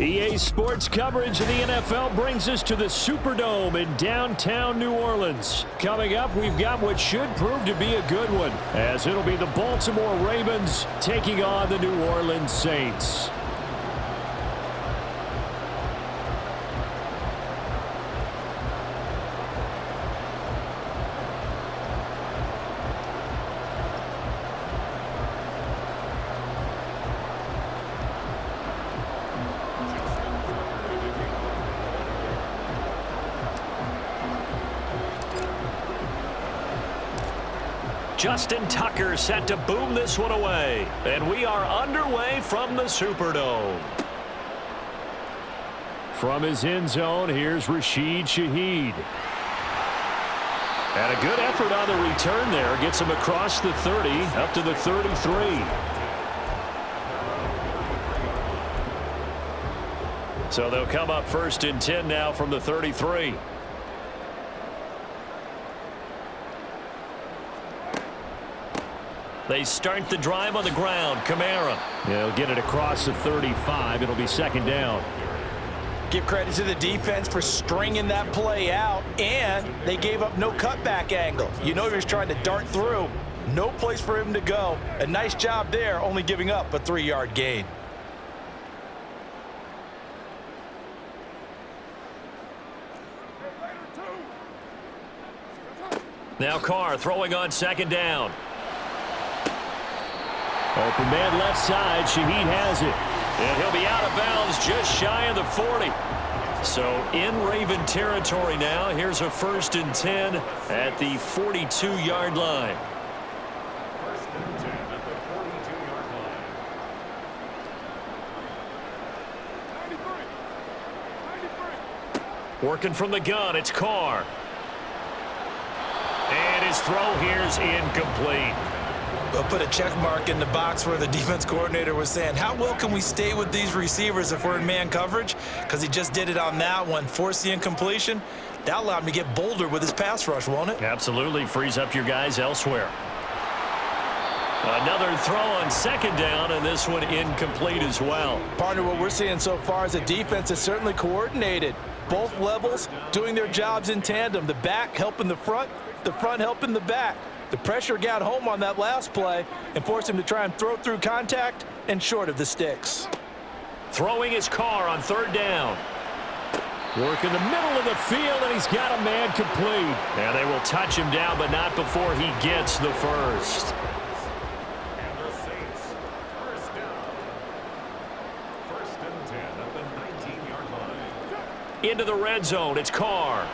EA Sports coverage of the NFL brings us to the Superdome in downtown New Orleans. Coming up, we've got what should prove to be a good one, as it'll be the Baltimore Ravens taking on the New Orleans Saints. Justin Tucker set to boom this one away. And we are underway from the Superdome. From his end zone, here's Rashid Shaheed. And a good effort on the return there. Gets him across the 30, up to the 33. So they'll come up 1st and 10 now from the 33. They start the drive on the ground. Kamara. They'll get it across the 35. It'll be 2nd down. Give credit to the defense for stringing that play out, and they gave up no cutback angle. You know he was trying to dart through. No place for him to go. A nice job there, only giving up a 3-yard gain. Now Carr throwing on 2nd down. Open man left side. Shaheed has it. And he'll be out of bounds just shy of the 40. So in Raven territory now. Here's a 1st and 10 at the 42-yard line. 1st and 10 at the 42-yard line. 93. Working from the gun. It's Carr. And his throw here's incomplete. They'll put a check mark in the box where the defense coordinator was saying, how well can we stay with these receivers if we're in man coverage? Because he just did it on that one, forced the incompletion. That allowed him to get bolder with his pass rush, won't it? Absolutely. Frees up your guys elsewhere. Another throw on 2nd down, and this one incomplete as well. Partner, what we're seeing so far is the defense is certainly coordinated. Both levels doing their jobs in tandem. The back helping the front helping the back. The pressure got home on that last play and forced him to try and throw through contact and short of the sticks. Throwing his Carr on 3rd down. Work in the middle of the field, and he's got a man complete. And they will touch him down, but not before he gets the first. And the Saints, 1st down. 1st and 10 at the 19-yard line. Into the red zone. It's Carr.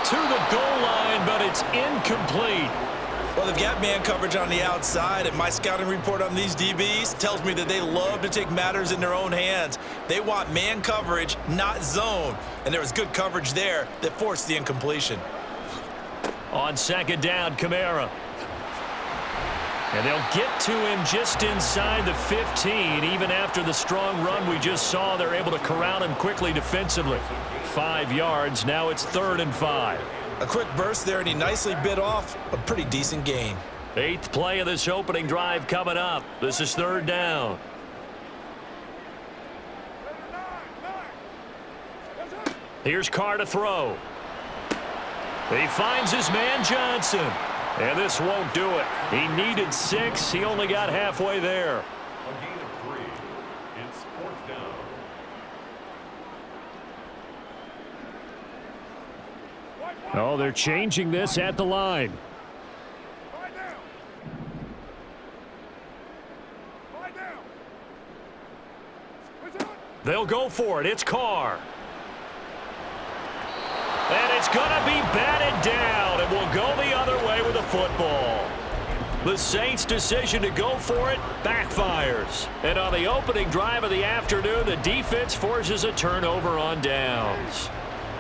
To the goal line, but it's incomplete. Well, they've got man coverage on the outside, and my scouting report on these DBs tells me that they love to take matters in their own hands. They want man coverage, not zone. And there was good coverage there that forced the incompletion. On 2nd down, Kamara. And they'll get to him just inside the 15. Even after the strong run we just saw, they're able to corral him quickly defensively. 5 yards. Now it's 3rd and 5. A quick burst there, and he nicely bit off a pretty decent gain. 8th play of this opening drive coming up. This is 3rd down. Here's Carr to throw. He finds his man Johnson. And this won't do it. He needed 6. He only got halfway there. A gain of 3. It's 4th down. Oh, they're changing this at the line. They'll go for it. It's Carr. And it's going to be batted down, and will go the other way with the football. The Saints' decision to go for it backfires. And on the opening drive of the afternoon, the defense forces a turnover on downs.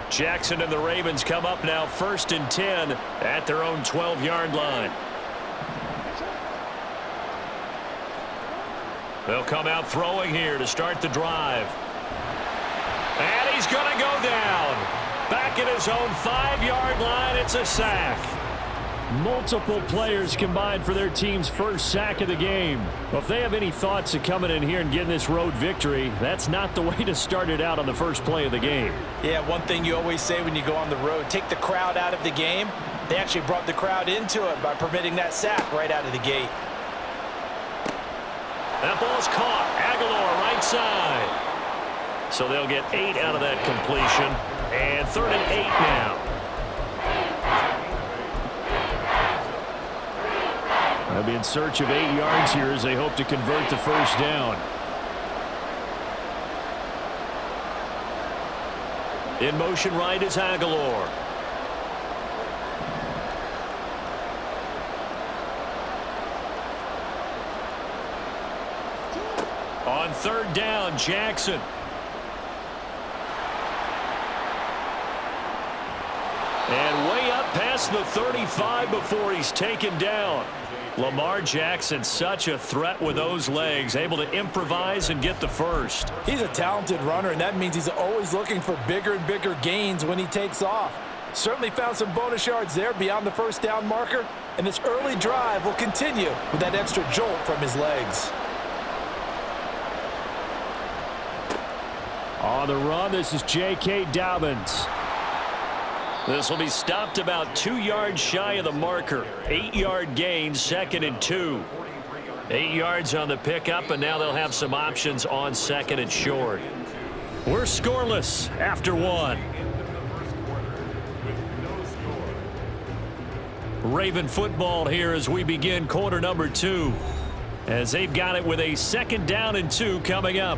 Jackson and the Ravens come up now 1st and 10 at their own 12-yard line. They'll come out throwing here to start the drive. And he's going to go down. Back at his own 5-yard line, it's a sack. Multiple players combined for their team's first sack of the game. Well, if they have any thoughts of coming in here and getting this road victory, that's not the way to start it out on the first play of the game. Yeah, one thing you always say when you go on the road, take the crowd out of the game. They actually brought the crowd into it by permitting that sack right out of the gate. That ball's caught. Aguilar right side. So they'll get 8 out of that completion. And 3rd and 8 now. They'll be in search of 8 yards here as they hope to convert the first down. In motion right is Aguilar. On 3rd down, Jackson. And way up past the 35 before he's taken down. Lamar Jackson, such a threat with those legs, able to improvise and get the first. He's a talented runner, and that means he's always looking for bigger and bigger gains when he takes off. Certainly found some bonus yards there beyond the first down marker, and this early drive will continue with that extra jolt from his legs. On the run, this is J.K. Dobbins. This will be stopped about 2 yards shy of the marker. 8-yard gain, 2nd and 2. 8 yards on the pickup, and now they'll have some options on 2nd and short. We're scoreless after 1. Raven football here as we begin quarter number 2. As they've got it with a 2nd down and 2 coming up.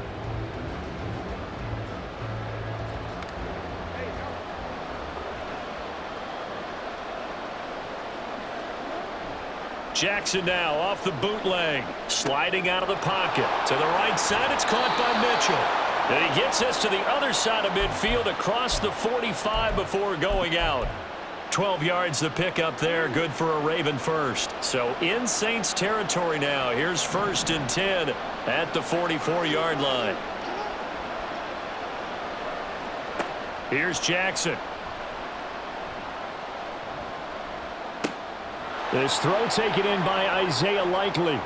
Jackson now off the bootleg. Sliding out of the pocket. To the right side, it's caught by Mitchell. And he gets us to the other side of midfield across the 45 before going out. 12 yards the pickup there. Good for a Raven first. So in Saints territory now. Here's 1st and 10 at the 44-yard line. Here's Jackson. This throw taken in by Isaiah Likely.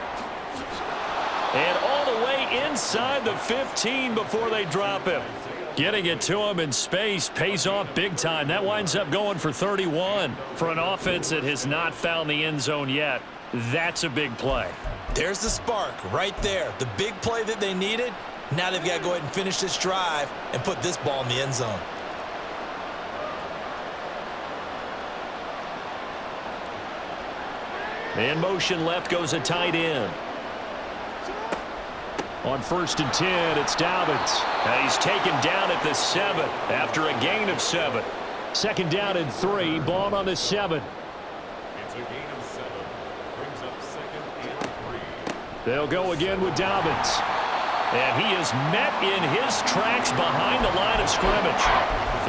And all the way inside the 15 before they drop him. Getting it to him in space pays off big time. That winds up going for 31. For an offense that has not found the end zone yet, that's a big play. There's the spark right there. The big play that they needed. Now they've got to go ahead and finish this drive and put this ball in the end zone. In motion left goes a tight end. On 1st and 10, it's Dobbins. And he's taken down at the 7 after a gain of 7. 2nd down and 3, ball on the 7. It's a gain of 7. Brings up 2nd and 3. They'll go again with Dobbins. And he is met in his tracks behind the line of scrimmage.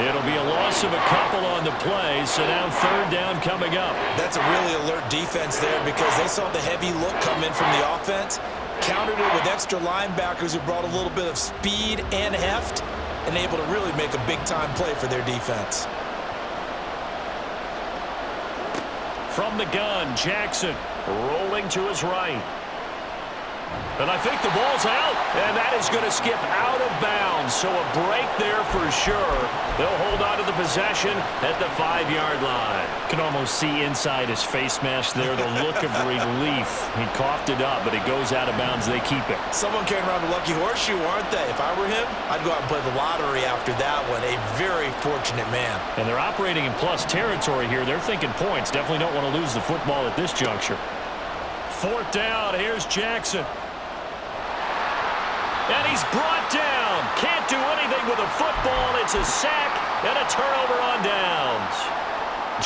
It'll be a loss of a couple on the play, so now 3rd down coming up. That's a really alert defense there because they saw the heavy look come in from the offense, countered it with extra linebackers who brought a little bit of speed and heft, and able to really make a big-time play for their defense. From the gun, Jackson rolling to his right. And I think the ball's out, and that is going to skip out of bounds. So a break there for sure. They'll hold on to the possession at the 5-yard line. Can almost see inside his face mask there the look of relief. He coughed it up, but it goes out of bounds. They keep it. Someone came around the lucky horseshoe, aren't they? If I were him, I'd go out and play the lottery after that one. A very fortunate man. And they're operating in plus territory here. They're thinking points. Definitely don't want to lose the football at this juncture. 4th down. Here's Jackson. And he's brought down. Can't do anything with a football. It's a sack and a turnover on downs.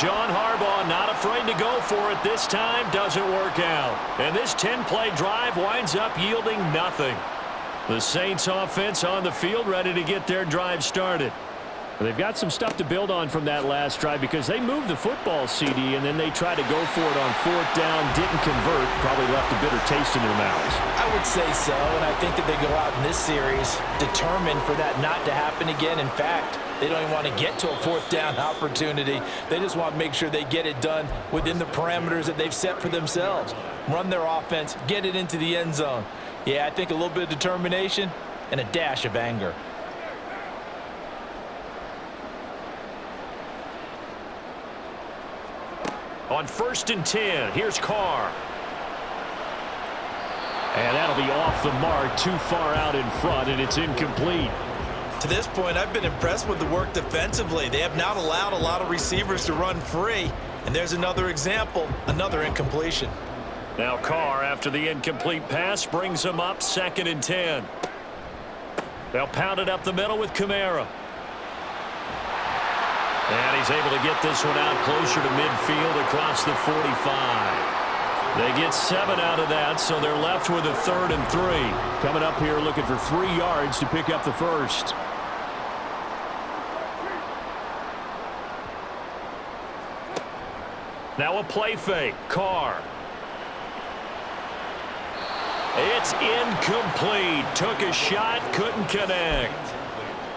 John Harbaugh not afraid to go for it this time. Doesn't work out. And this 10-play drive winds up yielding nothing. The Saints offense on the field ready to get their drive started. They've got some stuff to build on from that last drive because they moved the football, CD, and then they tried to go for it on fourth down, didn't convert, probably left a bitter taste in their mouths. I would say so, and I think that they go out in this series determined for that not to happen again. In fact, they don't even want to get to a fourth down opportunity. They just want to make sure they get it done within the parameters that they've set for themselves. Run their offense, get it into the end zone. Yeah, I think a little bit of determination and a dash of anger. On 1st and 10, here's Carr. And that'll be off the mark, too far out in front, and it's incomplete. To this point, I've been impressed with the work defensively. They have not allowed a lot of receivers to run free. And there's another example, another incompletion. Now Carr, after the incomplete pass, brings him up 2nd and 10. They'll pound it up the middle with Kamara. And he's able to get this one out closer to midfield across the 45. They get 7 out of that, so they're left with a 3rd and 3. Coming up here looking for 3 yards to pick up the first. Now a play fake. Carr. It's incomplete. Took a shot, couldn't connect.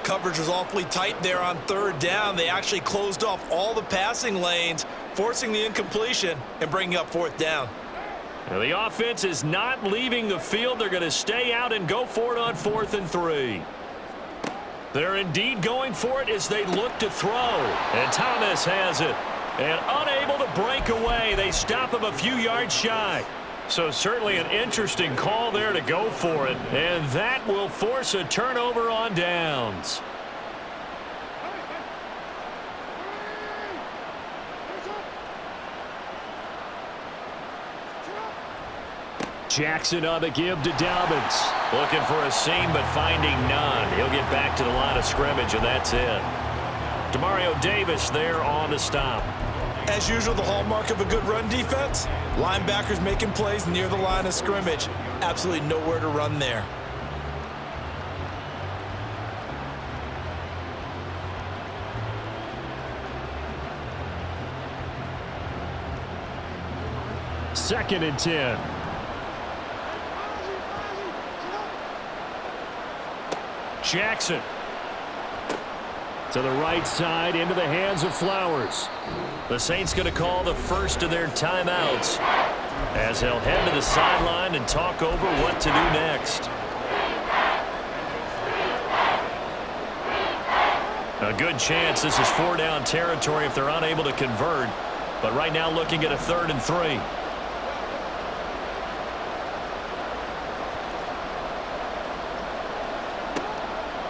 Coverage was awfully tight there on 3rd down. They actually closed off all the passing lanes, forcing the incompletion and bringing up 4th down. Now the offense is not leaving the field. They're going to stay out and go for it on 4th and 3. They're indeed going for it as they look to throw. And Thomas has it. And unable to break away. They stop him a few yards shy. So certainly an interesting call there to go for it. And that will force a turnover on downs. Jackson on the give to Dobbins. Looking for a seam but finding none. He'll get back to the line of scrimmage and that's it. Demario Davis there on the stop. As usual, the hallmark of a good run defense, linebackers making plays near the line of scrimmage. Absolutely nowhere to run there. Second and 10. Jackson. To the right side, into the hands of Flowers. The Saints going to call the first of their timeouts as they'll head to the sideline and talk over what to do next. A good chance this is 4-down territory if they're unable to convert, but right now looking at a 3rd and 3.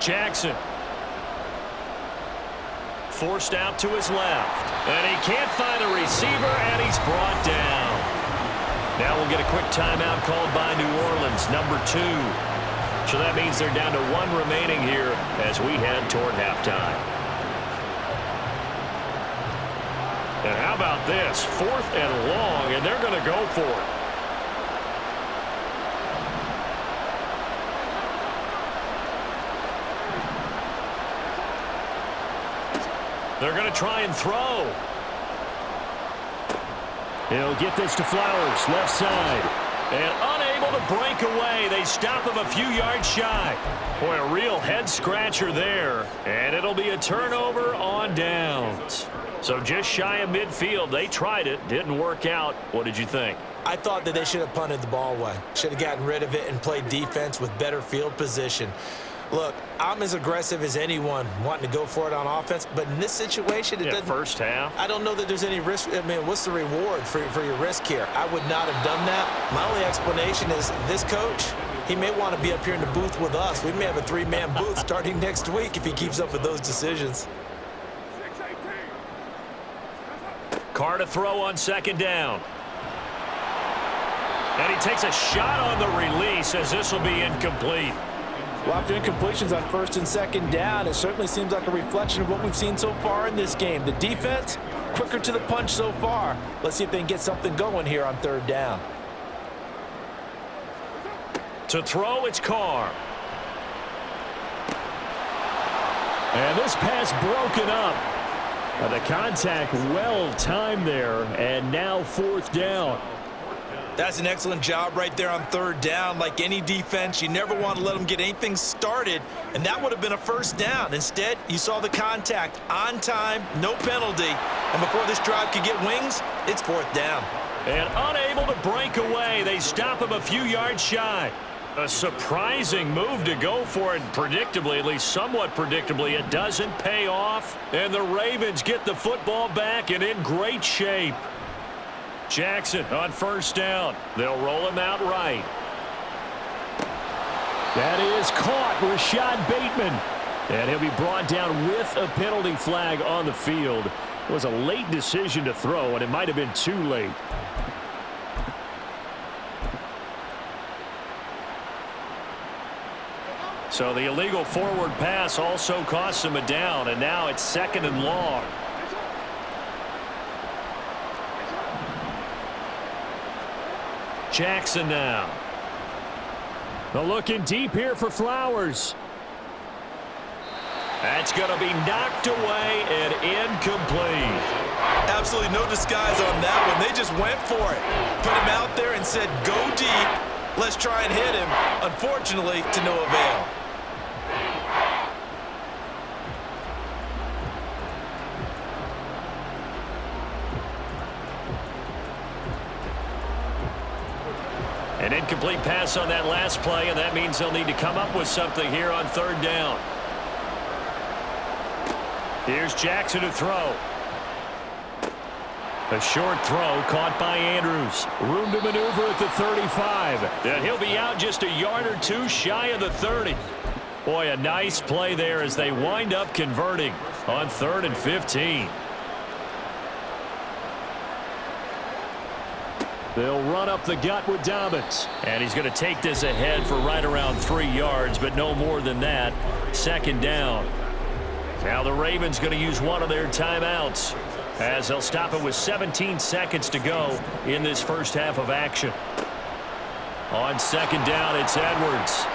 Jackson. Forced out to his left. And he can't find a receiver, and he's brought down. Now we'll get a quick timeout called by New Orleans, number 2. So that means they're down to 1 remaining here as we head toward halftime. And how about this? 4th and long, and they're going to go for it. They're going to try and throw. He'll get this to Flowers, left side. And unable to break away. They stop him a few yards shy. Boy, a real head-scratcher there. And it'll be a turnover on downs. So just shy of midfield. They tried it. Didn't work out. What did you think? I thought that they should have punted the ball away. Should have gotten rid of it and played defense with better field position. Look, I'm as aggressive as anyone wanting to go for it on offense, but in this situation, it doesn't. First half. I don't know that there's any risk. I mean, what's the reward for your risk here? I would not have done that. My only explanation is this coach, he may want to be up here in the booth with us. We may have a 3-man booth starting next week if he keeps up with those decisions. Carr to throw on 2nd down. And he takes a shot on the release as this will be incomplete. Well, after incompletions on 1st and 2nd down, it certainly seems like a reflection of what we've seen so far in this game. The defense, quicker to the punch so far. Let's see if they can get something going here on 3rd down. To throw, it's Carr. And this pass broken up. The contact well timed there, and now 4th down. That's an excellent job right there on 3rd down. Like any defense, you never want to let them get anything started, and that would have been a 1st down. Instead, you saw the contact on time, no penalty, and before this drive could get wings, it's 4th down. And unable to break away, they stop him a few yards shy. A surprising move to go for it. Predictably, at least somewhat predictably, it doesn't pay off. And the Ravens get the football back and in great shape. Jackson on 1st down. They'll roll him out right. That is caught. Rashad Bateman. And he'll be brought down with a penalty flag on the field. It was a late decision to throw, and it might have been too late. So the illegal forward pass also costs him a down, and now it's 2nd and long. Jackson now. The looking deep here for Flowers. That's going to be knocked away and incomplete. Absolutely no disguise on that one. They just went for it. Put him out there and said, go deep. Let's try and hit him. Unfortunately, to no avail. An incomplete pass on that last play, and that means they'll need to come up with something here on 3rd down. Here's Jackson to throw. A short throw caught by Andrews. Room to maneuver at the 35. And he'll be out just a yard or two shy of the 30. Boy, a nice play there as they wind up converting on 3rd and 15. They'll run up the gut with Dobbins. And he's going to take this ahead for right around 3 yards, but no more than that. 2nd down. Now the Ravens going to use one of their timeouts as they'll stop it with 17 seconds to go in this first half of action. On 2nd down, it's Edwards.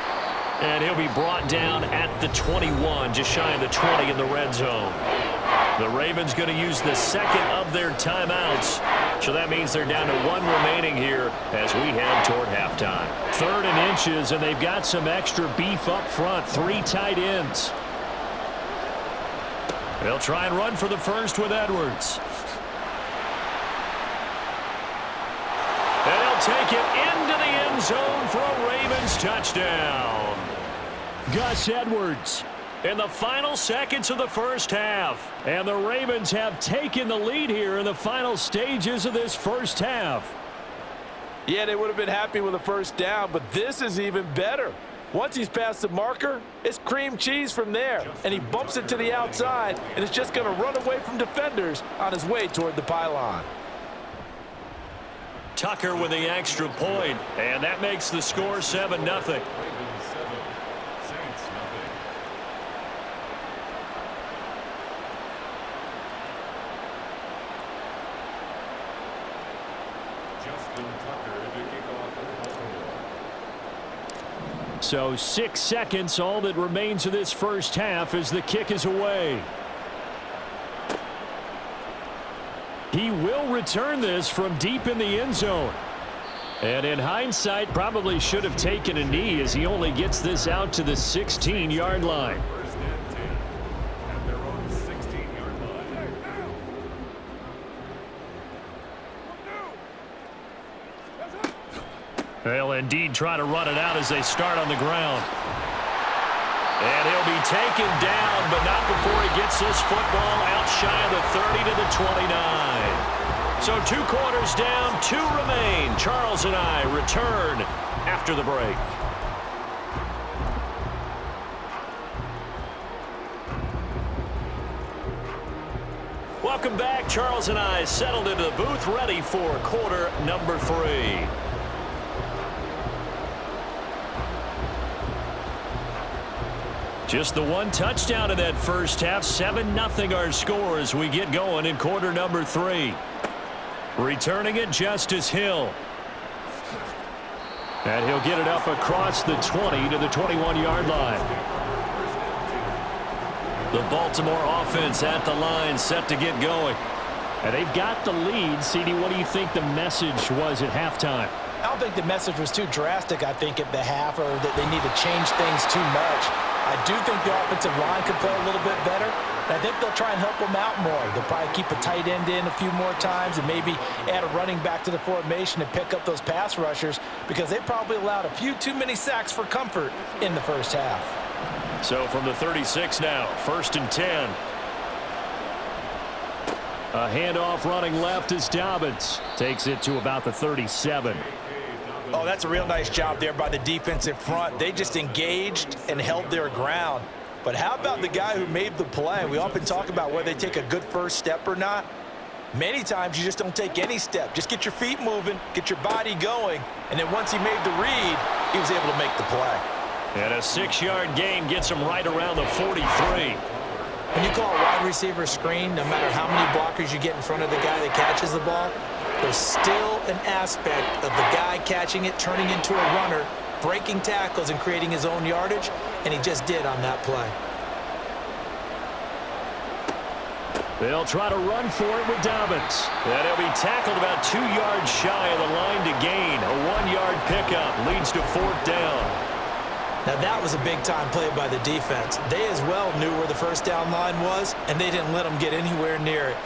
And he'll be brought down at the 21, just shy of the 20 in the red zone. The Ravens going to use the 2nd of their timeouts. So that means they're down to 1 remaining here as we head toward halftime. 3rd and inches, and they've got some extra beef up front. 3 tight ends. They'll try and run for the first with Edwards. And he'll take it into the end zone for a Ravens touchdown. Gus Edwards in the final seconds of the first half. And the Ravens have taken the lead here in the final stages of this first half. Yeah, they would have been happy with a 1st down, but this is even better. Once he's past the marker, it's cream cheese from there. And he bumps it to the outside, and it's just going to run away from defenders on his way toward the pylon. Tucker with the extra point, and that makes the score 7-0. So 6 seconds, all that remains of this first half as the kick is away. He will return this from deep in the end zone. And in hindsight, probably should have taken a knee as he only gets this out to the 16-yard line. They'll indeed try to run it out as they start on the ground. And he'll be taken down, but not before he gets this football out shy of the 30 to the 29. So 2 quarters down, 2 remain. Charles and I return after the break. Welcome back. Charles and I settled into the booth, ready for quarter number 3. Just the 1 touchdown in that first half. 7-0 our score as we get going in quarter number 3. Returning it, Justice Hill. And he'll get it up across the 20 to the 21-yard line. The Baltimore offense at the line, set to get going. And they've got the lead. CD, what do you think the message was at halftime? I don't think the message was too drastic, I think, at the half, or that they need to change things too much. I do think the offensive line could play a little bit better. And I think they'll try and help them out more. They'll probably keep a tight end in a few more times and maybe add a running back to the formation and pick up those pass rushers, because they probably allowed a few too many sacks for comfort in the first half. So from the 36 now, 1st and 10. A handoff running left is Dobbins. Takes it to about the 37. Oh, that's a real nice job there by the defensive front. They just engaged and held their ground. But how about the guy who made the play? We often talk about whether they take a good first step or not. Many times you just don't take any step. Just get your feet moving, get your body going, and then once he made the read, he was able to make the play. And a 6-yard gain gets him right around the 43. When you call a wide receiver screen, no matter how many blockers you get in front of the guy that catches the ball, there's still an aspect of the guy catching it, turning into a runner, breaking tackles and creating his own yardage, and he just did on that play. They'll try to run for it with Dobbins. And he'll be tackled about 2 yards shy of the line to gain. A 1-yard pickup leads to 4th down. Now that was a big-time play by the defense. They as well knew where the first down line was, and they didn't let them get anywhere near it.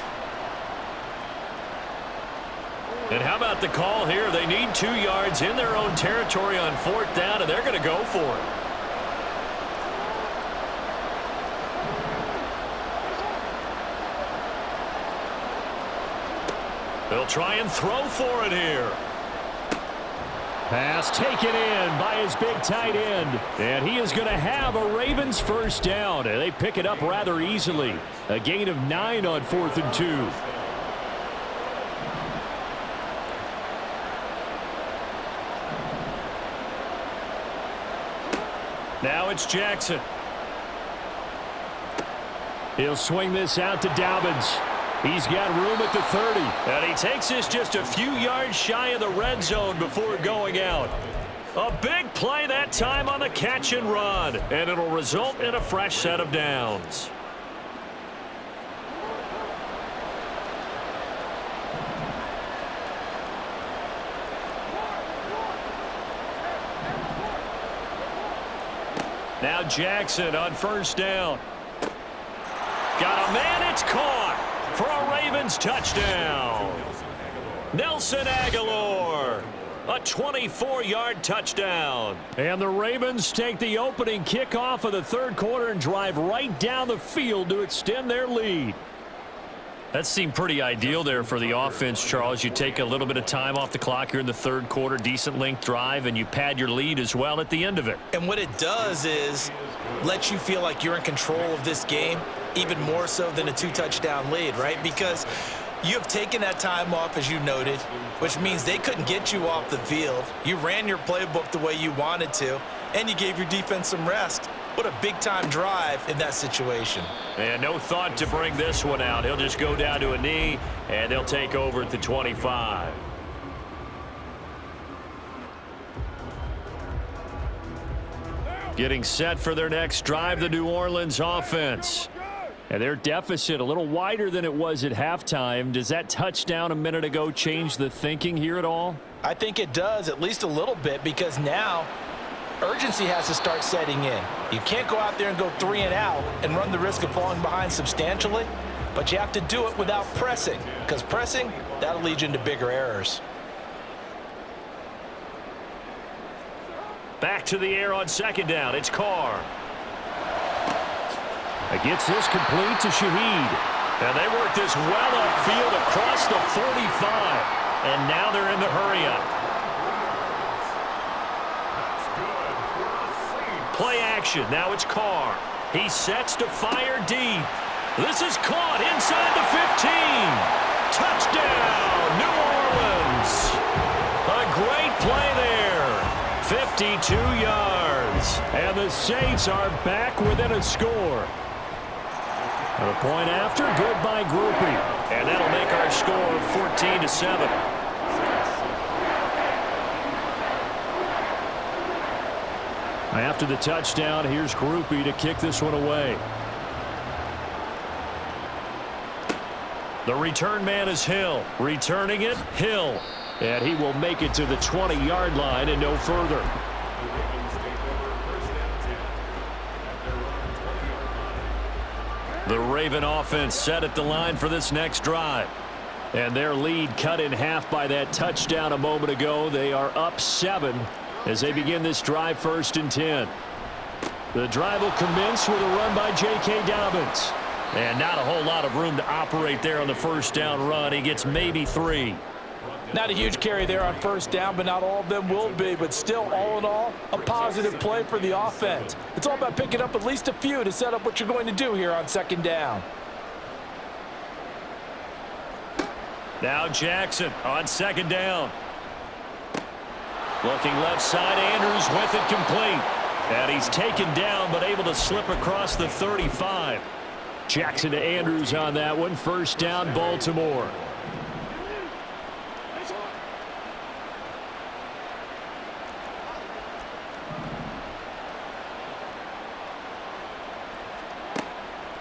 And how about the call here? They need 2 yards in their own territory on 4th down, and they're going to go for it. They'll try and throw for it here. Pass taken in by his big tight end. And he is going to have a Ravens first down. And they pick it up rather easily. A gain of 9 on 4th and 2. Now it's Jackson. He'll swing this out to Dobbins. He's got room at the 30. And he takes this just a few yards shy of the red zone before going out. A big play that time on the catch and run. And it'll result in a fresh set of downs. Now Jackson on first down. Got a man, it's caught for a Ravens touchdown. Nelson Aguilar, a 24-yard touchdown. And the Ravens take the opening kickoff of the third quarter and drive right down the field to extend their lead. That seemed pretty ideal there for the offense, Charles. You take a little bit of time off the clock here in the third quarter, decent length drive, and you pad your lead as well at the end of it. And what it does is let you feel like you're in control of this game, even more so than a 2-touchdown lead, right? Because you have taken that time off, as you noted, which means they couldn't get you off the field. You ran your playbook the way you wanted to, and you gave your defense some rest. What a big-time drive in that situation. And no thought to bring this one out. He'll just go down to a knee, and they'll take over at the 25. Getting set for their next drive, the New Orleans offense. And their deficit a little wider than it was at halftime. Does that touchdown a minute ago change the thinking here at all? I think it does, at least a little bit, because now urgency has to start setting in. You can't go out there and go 3 and out and run the risk of falling behind substantially, but you have to do it without pressing, because pressing, that'll lead you into bigger errors. Back to the air on second down. It's Carr. It gets this complete to Shaheed. And they work this well upfield across the 45. And now they're in the hurry-up. Play action. Now it's Carr. He sets to fire deep. This is caught inside the 15. Touchdown, New Orleans. A great play there. 52 yards. And the Saints are back within a score. And a point after, good by Groupie. And that'll make our score 14-7. After the touchdown, here's Groupie to kick this one away. The return man is Hill. Returning it, Hill. And he will make it to the 20-yard line and no further. The Raven offense set at the line for this next drive. And their lead cut in half by that touchdown a moment ago. They are up 7 as they begin this drive, 1st and 10. The drive will commence with a run by J.K. Dobbins. And not a whole lot of room to operate there on the first down run. He gets maybe 3. Not a huge carry there on first down, but not all of them will be. But still, all in all, a positive play for the offense. It's all about picking up at least a few to set up what you're going to do here on 2nd down. Now Jackson on 2nd down. Looking left side, Andrews with it complete. And he's taken down but able to slip across the 35. Jackson to Andrews on that one. 1st down, Baltimore.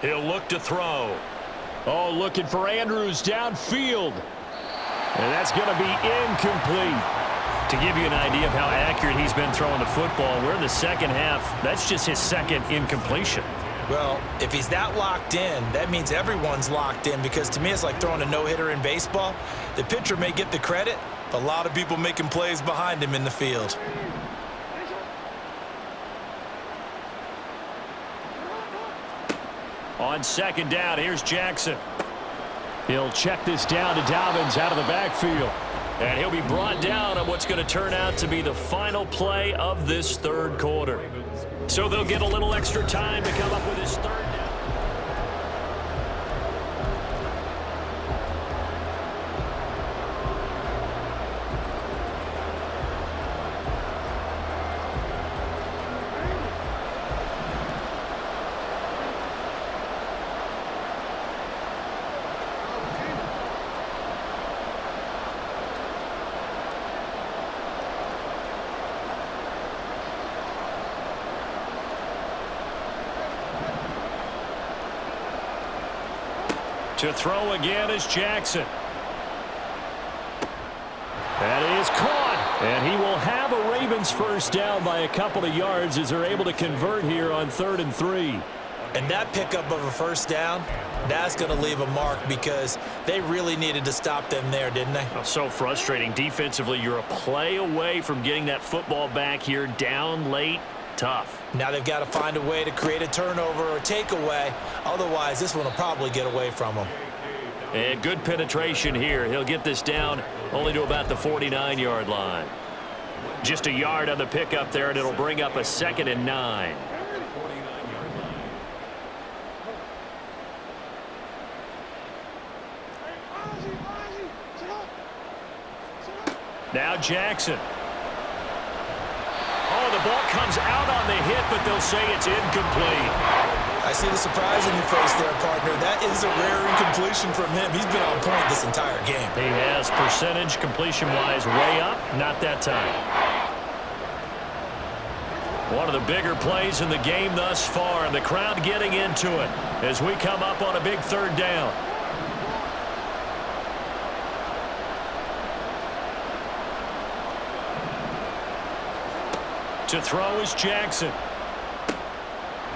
He'll look to throw. Oh, looking for Andrews downfield. And that's going to be incomplete. To give you an idea of how accurate he's been throwing the football, we're in the second half. That's just his 2nd incompletion. Well, if he's that locked in, that means everyone's locked in, because to me it's like throwing a no-hitter in baseball. The pitcher may get the credit, but a lot of people making plays behind him in the field. On 2nd down, here's Jackson. He'll check this down to Dobbins out of the backfield. And he'll be brought down on what's going to turn out to be the final play of this 3rd quarter. So they'll get a little extra time to come up with his 3rd down. To throw again is Jackson. That is caught. And he will have a Ravens 1st down by a couple of yards as they're able to convert here on 3rd and 3. And that pickup of a 1st down, that's going to leave a mark, because they really needed to stop them there, didn't they? So frustrating. Defensively, you're a play away from getting that football back here, down late. Tough. Now they've got to find a way to create a turnover or takeaway. Otherwise, this one will probably get away from them. And good penetration here. He'll get this down only to about the 49-yard line. Just a yard on the pickup there, and it'll bring up a 2nd and 9. Now Jackson. Oh, the ball comes out on the hit, but they'll say it's incomplete. I see the surprise in your face there, partner. That is a rare incompletion from him. He's been on point this entire game. He has, percentage completion-wise way up, not that time. One of the bigger plays in the game thus far, and the crowd getting into it as we come up on a big 3rd down. To throw is Jackson.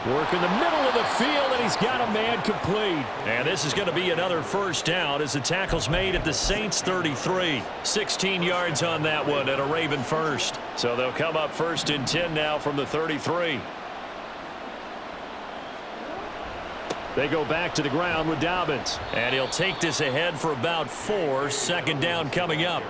Work in the middle of the field, and he's got a man complete. And this is going to be another 1st down as the tackle's made at the Saints 33. 16 yards on that one and a Raven 1st. So they'll come up 1st and 10 now from the 33. They go back to the ground with Dobbins. And he'll take this ahead for about 4. 2nd down coming up.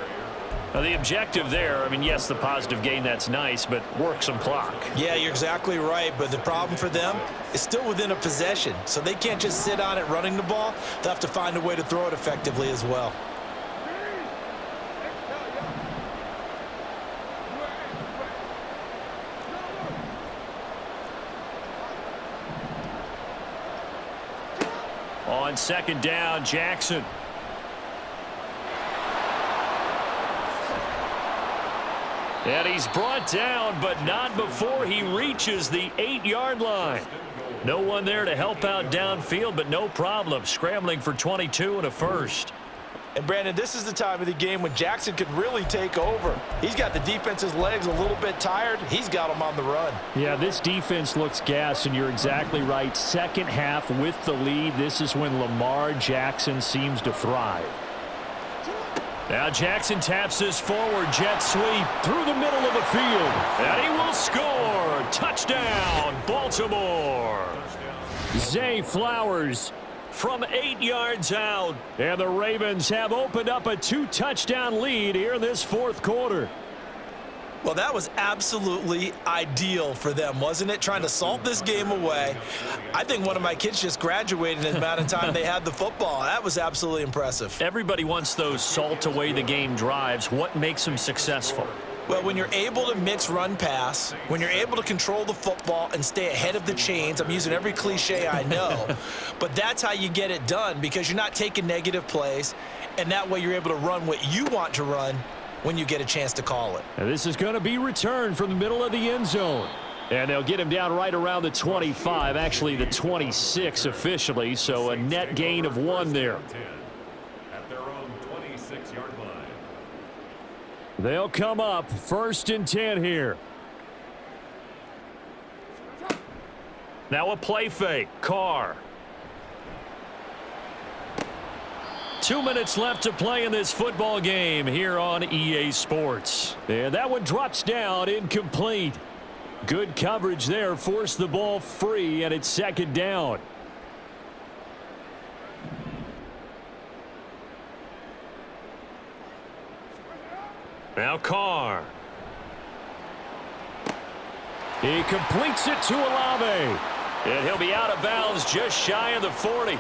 Now, the objective there, I mean, yes, the positive gain, that's nice, but work some clock. Yeah, you're exactly right, but the problem for them is still within a possession, so they can't just sit on it running the ball. They'll have to find a way to throw it effectively as well. On 2nd down, Jackson. And he's brought down, but not before he reaches the 8-yard line. No one there to help out downfield, but no problem. Scrambling for 22 and a first. And, Brandon, this is the time of the game when Jackson could really take over. He's got the defense's legs a little bit tired. He's got them on the run. Yeah, this defense looks gassed, and you're exactly right. Second half with the lead, this is when Lamar Jackson seems to thrive. Now Jackson taps this forward jet sweep through the middle of the field. And he will score. Touchdown, Baltimore. Zay Flowers from 8 yards out. And the Ravens have opened up a 2-touchdown lead here in this fourth quarter. Well, that was absolutely ideal for them, wasn't it? Trying to salt this game away. I think one of my kids just graduated in the amount of time they had the football. That was absolutely impressive. Everybody wants those salt away the game drives. What makes them successful? Well, when you're able to mix run pass, when you're able to control the football and stay ahead of the chains, I'm using every cliche I know, but that's how you get it done because you're not taking negative plays, and that way you're able to run what you want to run when you get a chance to call it. And this is going to be returned from the middle of the end zone. And they'll get him down right around the 25, actually the 26 officially, so a net gain of 1 there. At their own 26-yard line. They'll come up 1st and 10 here. Now a play fake. Carr. 2 minutes left to play in this football game here on EA Sports. And that one drops down, incomplete. Good coverage there, forced the ball free, and it's 2nd down. Now Carr. He completes it to Olave. And he'll be out of bounds just shy of the 40.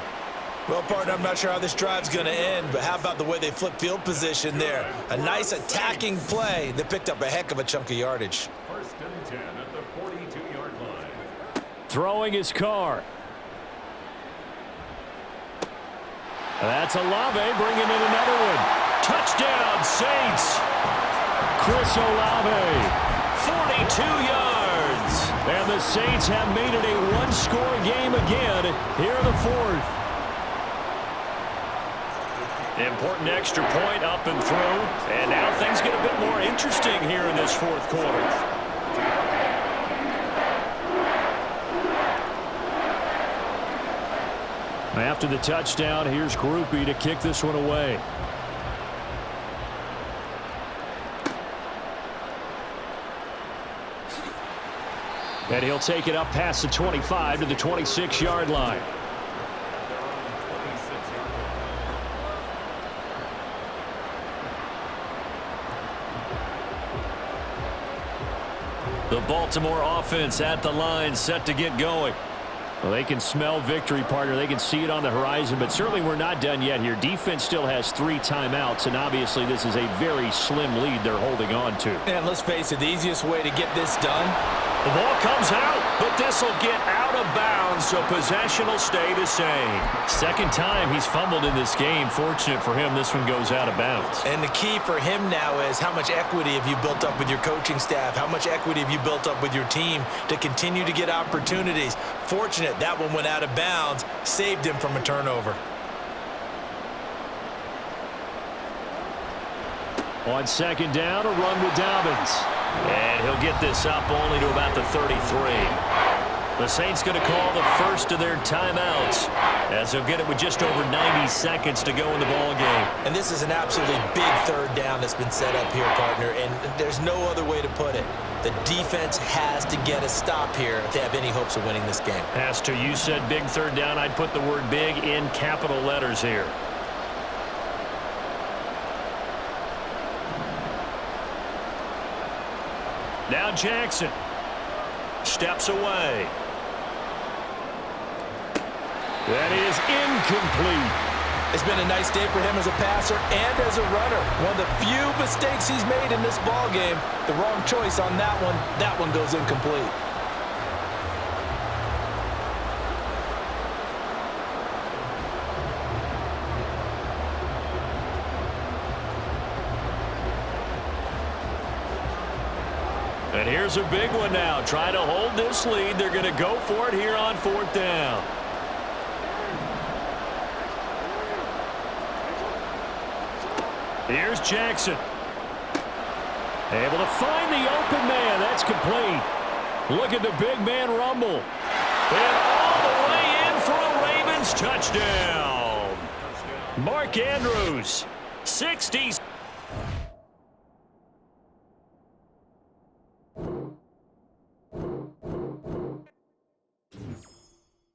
Well, partner, I'm not sure how this drive's going to end, but how about the way they flip field position there? A nice attacking play that picked up a heck of a chunk of yardage. 1st and 10 at the 42-yard line. Throwing his Carr. That's Olave bringing in another one. Touchdown, Saints. Chris Olave. 42 yards. And the Saints have made it a one-score game again here in the fourth. Important extra point up and through. And now things get a bit more interesting here in this fourth quarter. After the touchdown, here's Groupie to kick this one away. And he'll take it up past the 25 to the 26-yard line. The Baltimore offense at the line, set to get going. Well, they can smell victory, partner. They can see it on the horizon, but certainly we're not done yet here. Defense still has 3 timeouts, and obviously this is a very slim lead they're holding on to. And let's face it, the easiest way to get this done. The ball comes out, but this will get out of bounds, so possession will stay the same. Second time he's fumbled in this game. Fortunate for him, this one goes out of bounds. And the key for him now is how much equity have you built up with your coaching staff? How much equity have you built up with your team to continue to get opportunities? Fortunate that one went out of bounds, saved him from a turnover. On second down, a run with Dobbins. And he'll get this up only to about the 33. The Saints going to call the first of their timeouts as they'll get it with just over 90 seconds to go in the ball game. And this is an absolutely big third down that's been set up here, partner, and there's no other way to put it. The defense has to get a stop here if they have any hopes of winning this game. Pastor, you said big third down. I'd put the word big in capital letters here. Now Jackson steps away. That is incomplete. It's been a nice day for him as a passer and as a runner. One of the few mistakes he's made in this ball game. The wrong choice on that one. That one goes incomplete. And here's a big one now. Trying to hold this lead. They're going to go for it here on 4th down. Here's Jackson. Able to find the open man. That's complete. Look at the big man rumble. And all the way in for a Ravens touchdown. Mark Andrews, 60.